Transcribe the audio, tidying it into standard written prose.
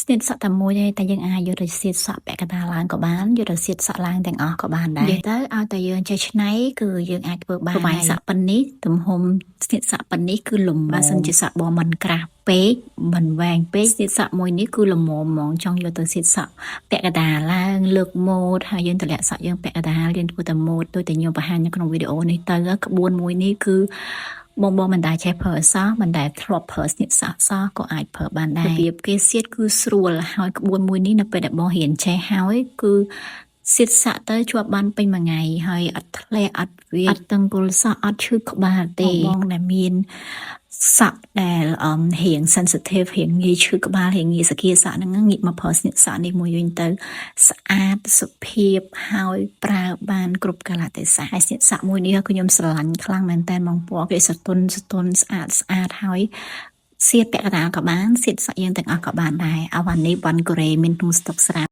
ស្នៀតសក់តែមួយទេតែយើងអាចយកទៅស្នៀតសក់ពាក់កណ្ដាលឡើងក៏បានយកទៅស្នៀតសក់ឡើងទាំងអស់ក៏បានដែរនិយាយទៅឲ្យតែយើងចេះច្នៃគឺយើងអាចធ្វើបានហើយសក់ប៉ុននេះទំហំស្នៀតសក់ប៉ុននេះគឺលំបើសិនជាសក់បងមិនក្រាស់ពេកមិនវែងពេកស្នៀតសក់មួយនេះគឺល្មមហ្មងចង់យកទៅស្នៀតសក់ពាក់កណ្ដាលឡើងលើកម៉ូដហើយយើងតម្លាក់សក់យើងពាក់កណ្ដាលយើងធ្វើតែម៉ូដដូចតែខ្ញុំបង្ហាញនៅក្នុងវីដេអូនេះទៅក្បួនមួយនេះគឺបងមិនដែលចេះប្រើសោះមិនដែលធ្លាប់ប្រើស្នៀតសក់សោះក៏អាចប្រើបានដែររបៀបគេសៀតគឺស្រួលហើយក្បួនមួយនេះនៅពេលដែលបងរៀនចេះហើយគឺសៀតសក់ទៅជាប់បានពេញមួយថ្ងៃហើយអត់ធ្លាក់អត់វាអត់តឹងគល់សក់អត់ឈឺក្បាលទេបងដែលមានសក់ដែលរៀង sensitive រៀងងាយឈឺក្បាលរៀងងាយសគាសក់ហ្នឹងងាកមកប្រើស្នៀតសក់នេះមួយវិញទៅស្អាតសុភាពហើយប្រើបានគ្រប់កាលៈទេសៈហើយស្នៀតសក់មួយនេះគឺខ្ញុំស្រឡាញ់ខ្លាំងមែនតើបងពណ៌គេស្រទន់ស្អាតហើយសៀតពាក់កណ្ដាលក៏បានសៀតសក់យើងទាំងអស់ក៏បានដែរអាវ៉ាន់នេះវ៉ាន់កូរ៉េមានក្នុងស្តុកស្រាប់